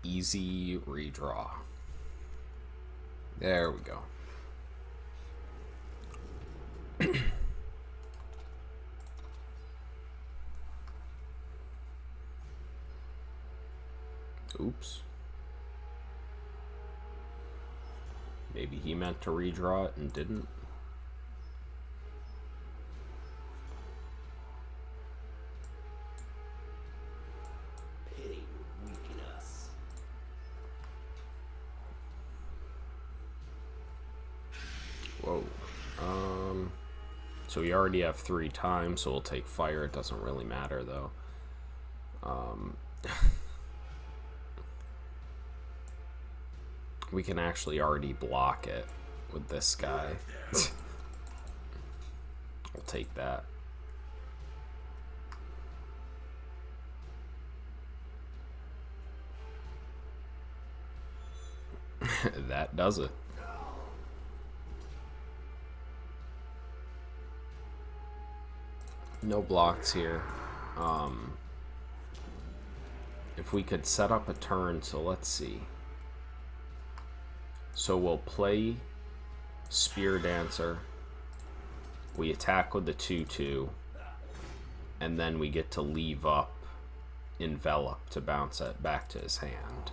Speaker 1: easy redraw. There we go. Oops. Maybe he meant to redraw it and didn't.
Speaker 3: Pity would weaken us.
Speaker 1: Whoa. So we already have 3 times, so we'll take fire. It doesn't really matter, though. We can actually already block it with this guy. We'll take that. That does it. No blocks here. If we could set up a turn, so let's see. So we'll play Spear Dancer. We attack with the 2/2. And then we get to leave up Envelop to bounce it back to his hand.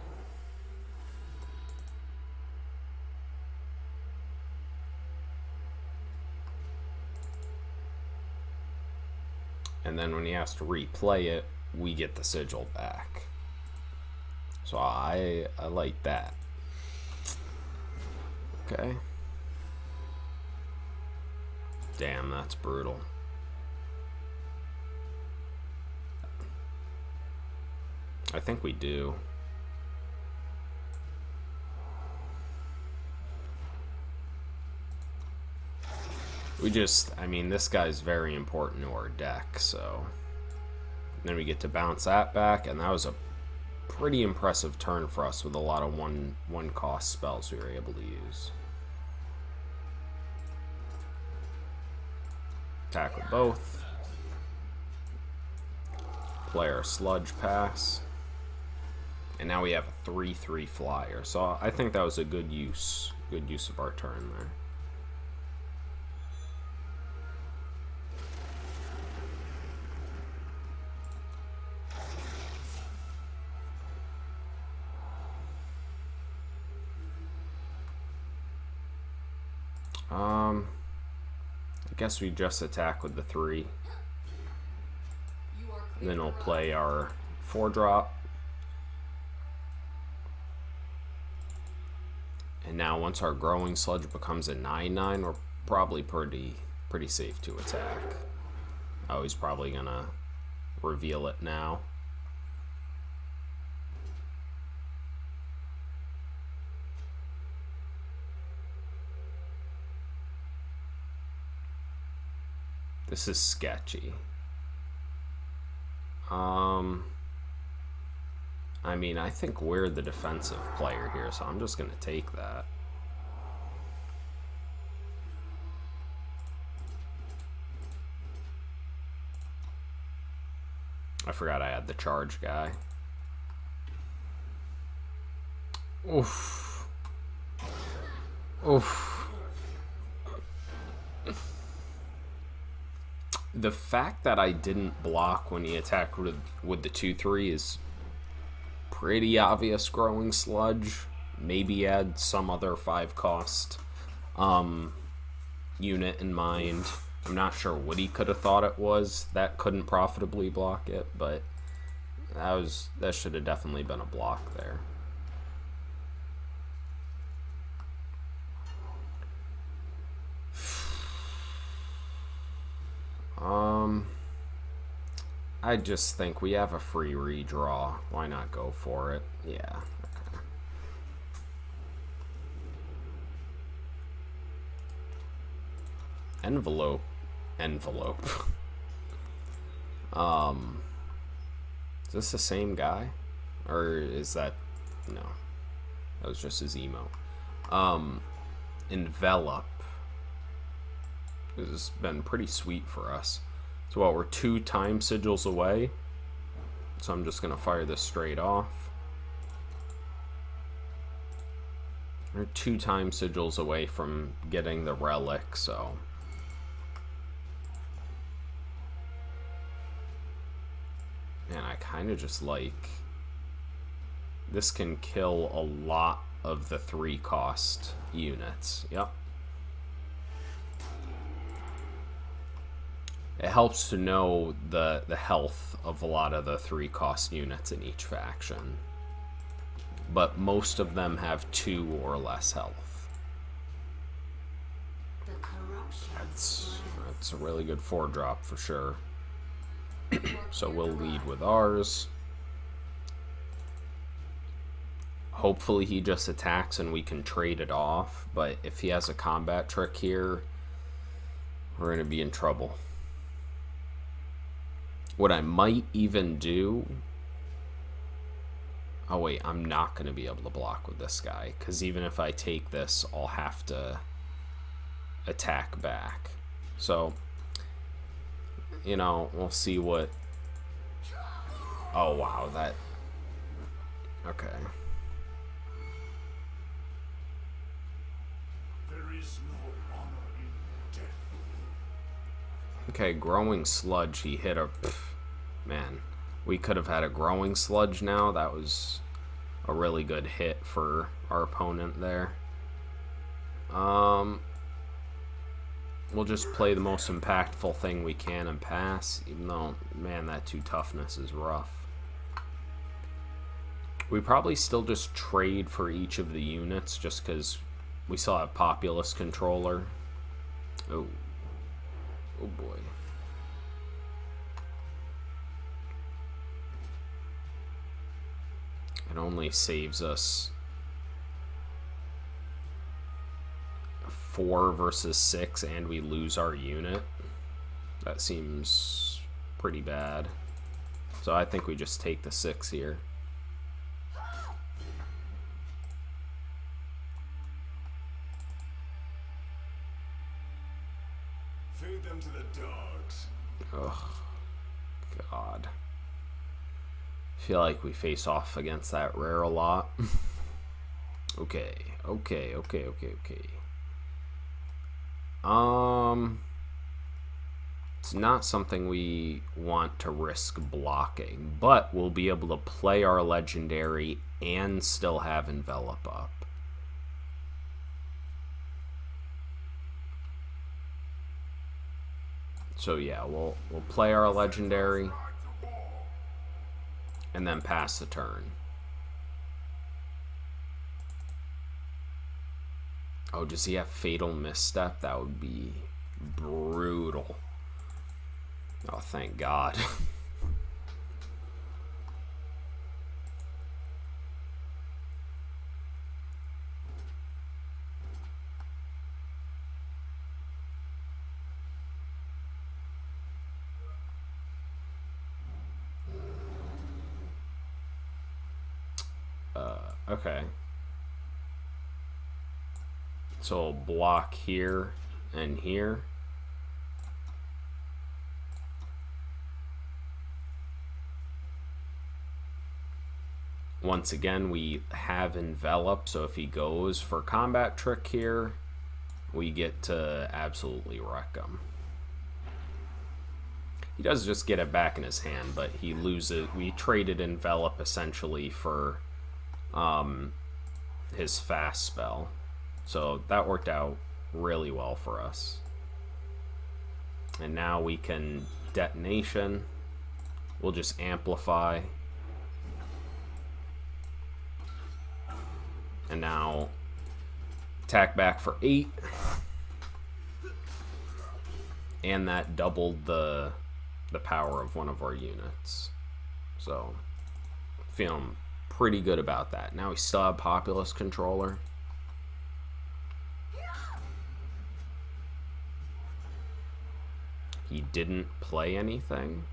Speaker 1: And then when he has to replay it, we get the sigil back. So I like that. Okay. Damn, that's brutal. I think we do. I mean, this guy's very important to our deck, so... Then we get to bounce that back, and that was a pretty impressive turn for us with a lot of one cost spells we were able to use. Attack with both. Play our Sludge Pass. And now we have a 3/3 flyer. So I think that was a good use of our turn there. I guess we just attack with the 3. And then we'll play our 4-drop. And now once our Growing Sludge becomes a 9/9, we're probably pretty safe to attack. Oh, he's probably gonna reveal it now. This is sketchy. I mean, I think we're the defensive player here, so I'm just going to take that. I forgot I had the charge guy. Oof. Oof. The fact that I didn't block when he attacked with the 2-3 is pretty obvious. Growing Sludge. Maybe add some other 5-cost unit in mind. I'm not sure what he could have thought it was that couldn't profitably block it, but that should have definitely been a block there. I just think we have a free redraw. Why not go for it? Yeah. Okay. Envelope. Is this the same guy? Or is that... No. That was just his emo. Envelop. This has been pretty sweet for us. So what, we're 2 time sigils away. So I'm just going to fire this straight off. We're 2 time sigils away from getting the relic, so... Man, I kind of just like... This can kill a lot of the 3-cost units. Yep. It helps to know the health of a lot of the 3-cost units in each faction. But most of them have 2 or less health. That's a really good 4-drop for sure. So we'll lead with ours. Hopefully he just attacks and we can trade it off. But if he has a combat trick here, we're going to be in trouble. What I might even do... Oh wait, I'm not going to be able to block with this guy. Because even if I take this, I'll have to attack back. So, you know, we'll see what... Oh wow, that... Okay.
Speaker 4: There is no honor in death.
Speaker 1: Okay, Growing Sludge, he hit a... Man, we could have had a Growing Sludge now. That was a really good hit for our opponent there. We'll just play the most impactful thing we can and pass, even though, man, that 2 toughness is rough. We probably still just trade for each of the units, just because we still have Populous Controller. Oh. Oh boy. It only saves us 4 versus 6 and we lose our unit. That seems pretty bad. So I think we just take the 6 here.
Speaker 4: Feed them to the dogs.
Speaker 1: Ugh. God. I feel like we face off against that rare a lot. Okay. It's not something we want to risk blocking, but we'll be able to play our legendary and still have Envelop up. So yeah, we'll play our legendary and then pass the turn. Oh, does he have Fatal Misstep? That would be brutal. Oh, thank God. Okay. So block here and here. Once again, we have envelop, so if he goes for combat trick here, we get to absolutely wreck him. He does just get it back in his hand, but he loses. We traded envelop essentially for his fast spell, so that worked out really well for us. And now we can detonation. We'll just amplify. And now attack back for 8. And that doubled the power of one of our units. So feeling pretty good about that. Now we still have Populous Controller. He didn't play anything.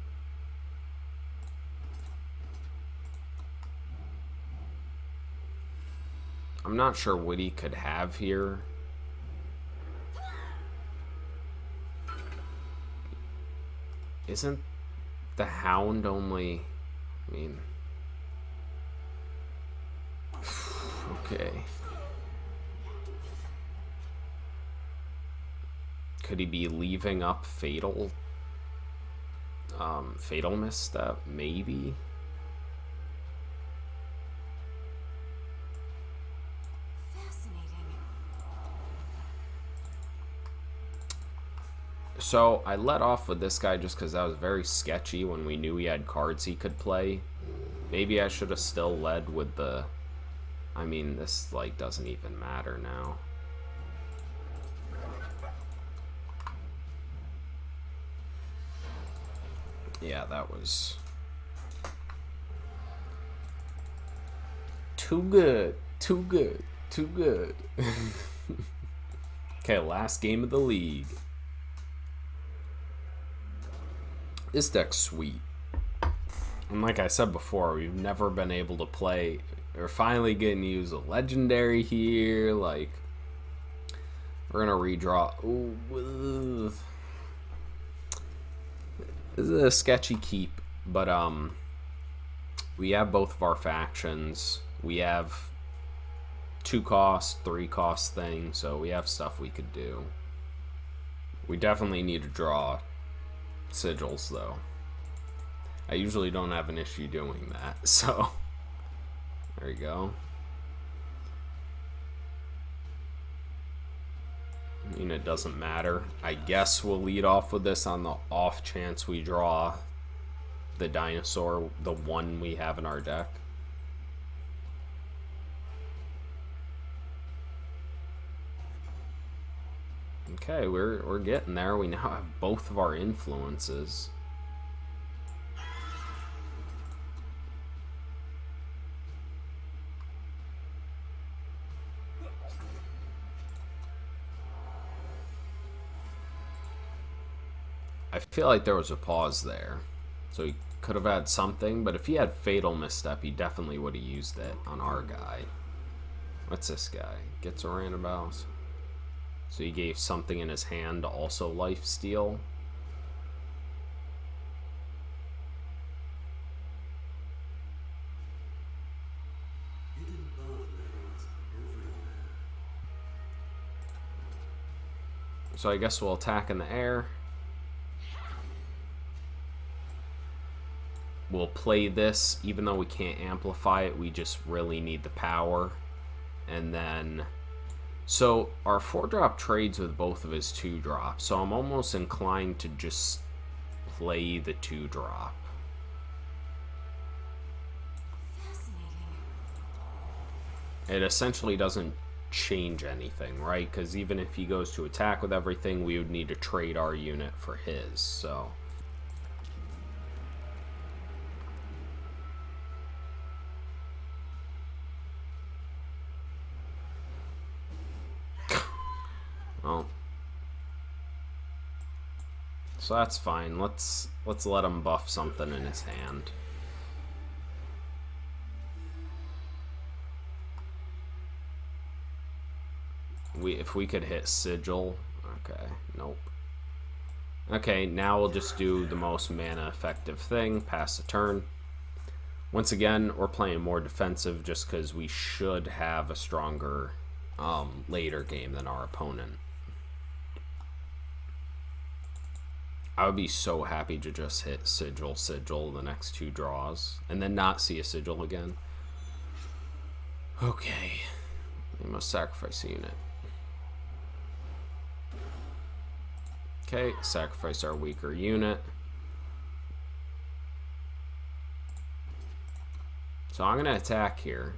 Speaker 1: I'm not sure what he could have here. Isn't the Hound only... I mean... Okay. Could he be leaving up Fatal? Fatal Misstep? Maybe? So I let off with this guy just because that was very sketchy when we knew he had cards he could play. Maybe I should have still led with the... I mean, this like doesn't even matter now. Yeah, that was too good. Too good. Too good. Okay, last game of the league. This deck's sweet. And like I said before, we've never been able to play. We're finally getting to use a legendary here. Like, we're gonna redraw. Ooh, this is a sketchy keep, but we have both of our factions. We have 2-cost, 3-cost things, so we have stuff we could do. We definitely need to draw sigils, though. I usually don't have an issue doing that, so there you go. I mean, it doesn't matter. I guess we'll lead off with this on the off chance we draw the dinosaur, the one we have in our deck. Okay, we're getting there. We now have both of our influences. I feel like there was a pause there. So he could have had something, but if he had Fatal Misstep, he definitely would have used it on our guy. What's this guy? Gets a random bounce. So he gave something in his hand to also lifesteal. So I guess we'll attack in the air. We'll play this, even though we can't amplify it, we just really need the power. And then... So, our 4-drop trades with both of his 2-drops, so I'm almost inclined to just play the 2-drop. It essentially doesn't change anything, right? Because even if he goes to attack with everything, we would need to trade our unit for his, so... Oh. So that's fine. Let's let him buff something in his hand. if we could hit Sigil. Okay, nope. Okay, now we'll just do the most mana effective thing, pass the turn. Once again, we're playing more defensive just because we should have a stronger later game than our opponent. I would be so happy to just hit Sigil the next 2 draws and then not see a Sigil again. Okay, we must sacrifice a unit. Okay, sacrifice our weaker unit. So I'm going to attack here.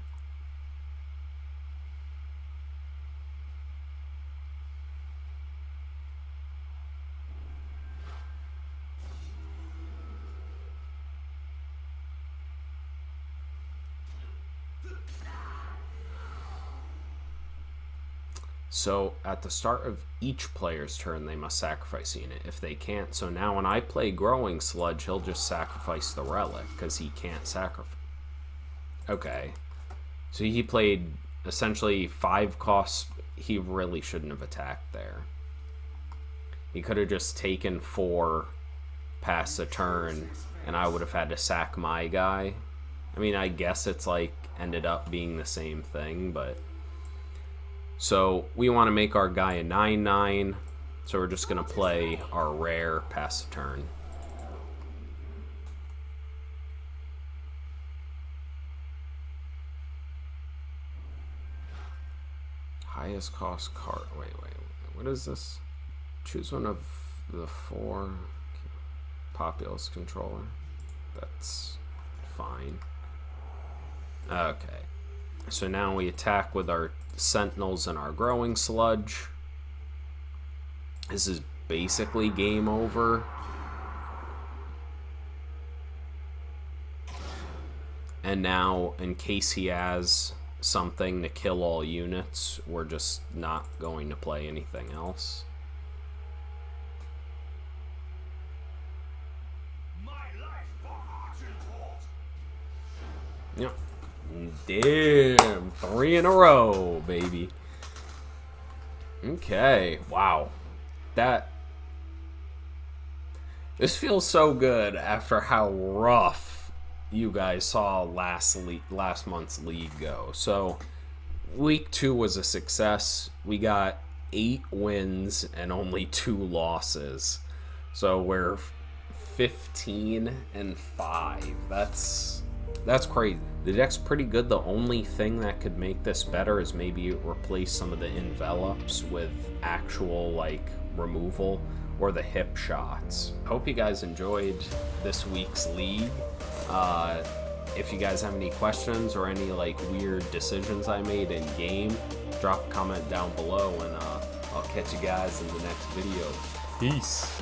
Speaker 1: So at the start of each player's turn, they must sacrifice a unit. If they can't, so now when I play Growing Sludge, he'll just sacrifice the relic because he can't sacrifice. Okay, so he played essentially 5 costs. He really shouldn't have attacked there. He could have just taken 4 past the turn, and I would have had to sack my guy. I mean, I guess it's like ended up being the same thing, but... So we want to make our guy a 9/9, so we're just going to play our rare past the turn. Highest cost card. Wait. What is this? Choose one of the 4. Populous controller. That's fine. Okay. So now we attack with our Sentinels and our Growing Sludge. This is basically game over. And now, in case he has something to kill all units, we're just not going to play anything else. Yep. Damn, 3 in a row, baby. Okay, wow. This feels so good after how rough you guys saw last month's league go. So, week 2 was a success. We got 8 wins and only 2 losses. So we're 15-5. That's crazy. The deck's pretty good. The only thing that could make this better is maybe replace some of the envelops with actual, like, removal or the hip shots. Hope you guys enjoyed this week's league. If you guys have any questions or any, like, weird decisions I made in game, drop a comment down below, and I'll catch you guys in the next video. Peace.